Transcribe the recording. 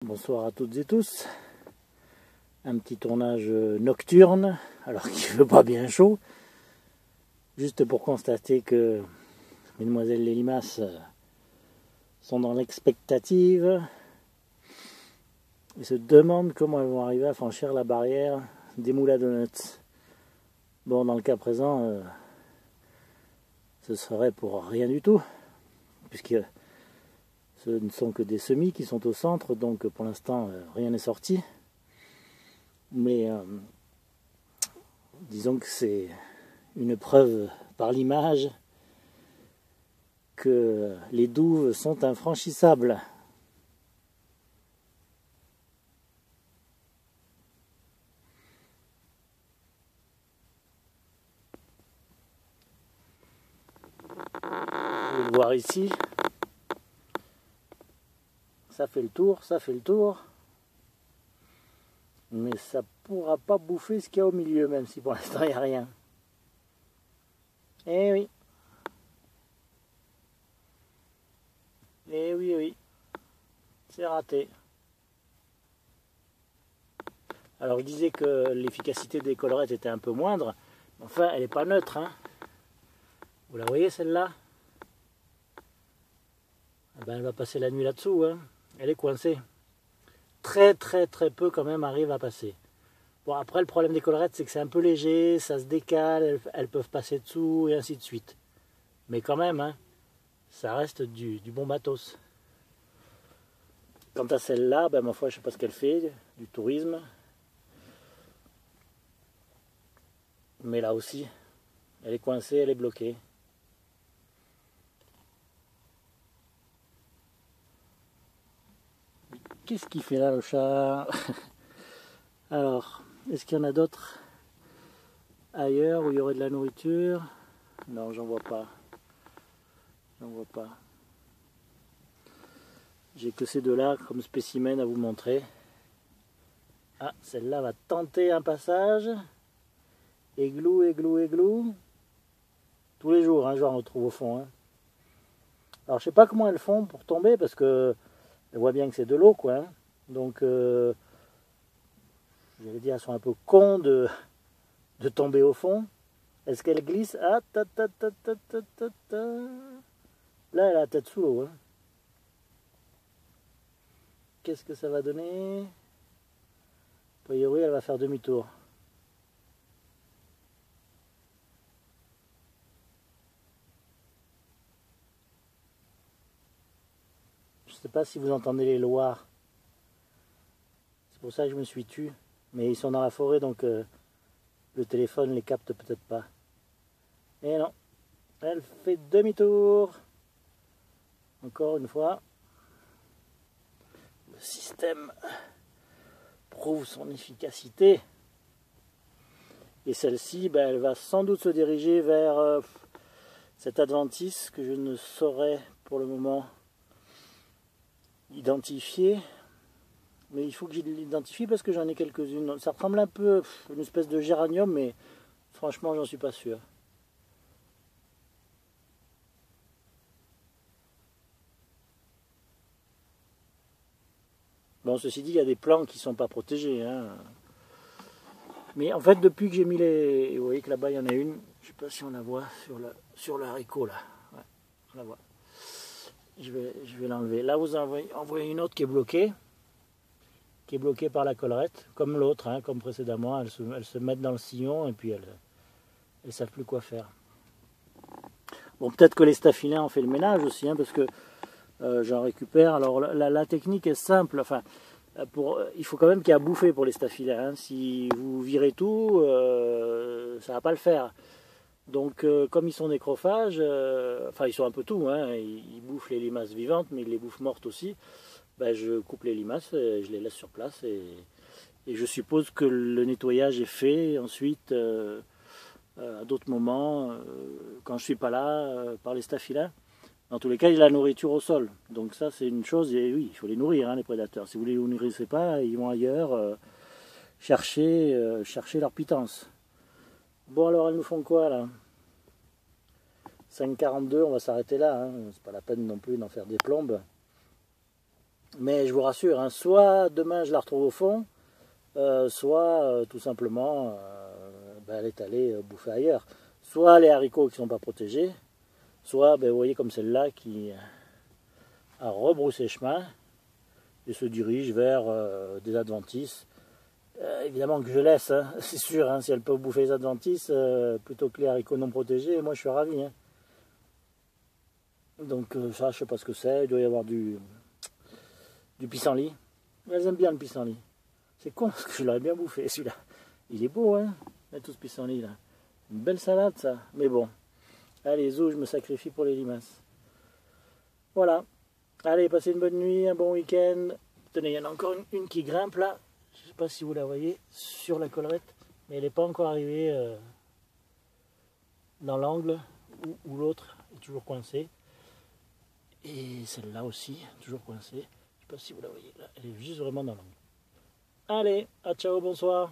Bonsoir à toutes et tous. Un petit tournage nocturne, alors qu'il ne fait pas bien chaud. Juste pour constater que mesdemoiselles les limaces sont dans l'expectative et se demandent comment elles vont arriver à franchir la barrière des moules à donuts. Bon, dans le cas présent, ce serait pour rien du tout, puisque ce ne sont que des semis qui sont au centre, donc pour l'instant rien n'est sorti. Mais disons que c'est une preuve par l'image que les douves sont infranchissables. Vous pouvez le voir ici. Ça fait le tour, ça fait le tour. Mais ça pourra pas bouffer ce qu'il y a au milieu, même si pour l'instant il n'y a rien. Eh oui. Eh oui, oui. C'est raté. Alors je disais que l'efficacité des collerettes était un peu moindre. Enfin, elle n'est pas neutre, hein. Vous la voyez celle-là? Eh ben, elle va passer la nuit là-dessous, hein. Elle est coincée. Très peu quand même arrivent à passer. Bon, après le problème des collerettes, c'est que c'est un peu léger, ça se décale, elles peuvent passer dessous et ainsi de suite. Mais quand même, hein, ça reste du bon matos. Quant à celle-là, ben ma foi, je sais pas ce qu'elle fait, du tourisme. Mais là aussi, elle est coincée, elle est bloquée. Qu'est-ce qu'il fait là, le chat? Alors, est-ce qu'il y en a d'autres ailleurs où il y aurait de la nourriture? Non, j'en vois pas. J'en vois pas. J'ai que ces deux-là comme spécimen à vous montrer. Ah, celle-là va tenter un passage. Églou, églou, églou. Tous les jours, hein, je en retrouve au fond. Hein. Alors, je sais pas comment elles font pour tomber parce que elles voient bien que c'est de l'eau, quoi. Hein. Donc, j'allais dire, elles sont un peu cons de tomber au fond. Est-ce qu'elles glissent? Ah, ta, ta, ta, ta, ta, ta, ta. Là, elle a la tête sous l'eau. Hein. Qu'est-ce que ça va donner? A priori, elle va faire demi-tour. Je ne sais pas si vous entendez les loirs. C'est pour ça que je me suis tu. Mais ils sont dans la forêt, donc le téléphone les capte peut-être pas. Et non, elle fait demi-tour. Encore une fois. Le système prouve son efficacité. Et celle-ci, ben, elle va sans doute se diriger vers cette adventice que je ne saurais pour le moment identifier. Mais il faut que je l'identifie parce que j'en ai quelques-unes. Ça ressemble un peu à une espèce de géranium, mais franchement, j'en suis pas sûr. Bon, ceci dit, il y a des plants qui ne sont pas protégés. Hein. Mais en fait, depuis que j'ai mis les... Vous voyez que là-bas, il y en a une. Je ne sais pas si on la voit sur le haricot, là. Ouais, on la voit. Je vais l'enlever. Là, vous en voyez une autre qui est bloquée. Qui est bloquée par la collerette, comme l'autre, hein, comme précédemment. Elles se mettent dans le sillon et puis elles ne savent plus quoi faire. Bon, peut-être que les staphylins ont fait le ménage aussi, hein, parce que j'en récupère. Alors, la technique est simple. Enfin, il faut quand même qu'il y ait à bouffer pour les staphylins. Hein. Si vous virez tout, ça ne va pas le faire. Donc, comme ils sont nécrophages, enfin, ils sont un peu tout. Hein, ils bouffent les limaces vivantes, mais ils les bouffent mortes aussi. Ben, je coupe les limaces, et je les laisse sur place et je suppose que le nettoyage est fait ensuite à d'autres moments quand je ne suis pas là par les staphylins. Dans tous les cas, il y a la nourriture au sol. Donc ça, c'est une chose, et oui, il faut les nourrir, hein, les prédateurs. Si vous ne les nourrissez pas, ils vont ailleurs chercher leur pitance. Bon, alors, elles nous font quoi, là? 5,42, on va s'arrêter là. Hein. C'est pas la peine non plus d'en faire des plombes. Mais je vous rassure, hein, soit demain je la retrouve au fond, soit tout simplement elle est allée bouffer ailleurs. Soit les haricots qui ne sont pas protégés, soit vous voyez comme celle-là qui a rebroussé chemin et se dirige vers des adventices. Évidemment que je laisse, hein, c'est sûr, hein, si elle peut bouffer les adventices plutôt que les haricots non protégés, moi je suis ravi. Hein. Donc ça, je sais pas ce que c'est, il doit y avoir du pissenlit. Elles aiment bien le pissenlit. C'est con parce que je l'aurais bien bouffé celui-là. Il est beau, hein, tout ce pissenlit là. Une belle salade ça, mais bon. Allez, zou, je me sacrifie pour les limaces. Voilà. Allez, passez une bonne nuit, un bon week-end. Tenez, il y en a encore une qui grimpe là. Je ne sais pas si vous la voyez sur la collerette, mais elle n'est pas encore arrivée dans l'angle où l'autre est toujours coincée. Et celle-là aussi, toujours coincée. Je ne sais pas si vous la voyez là, elle est juste vraiment dans l'angle. Allez, à ciao, bonsoir.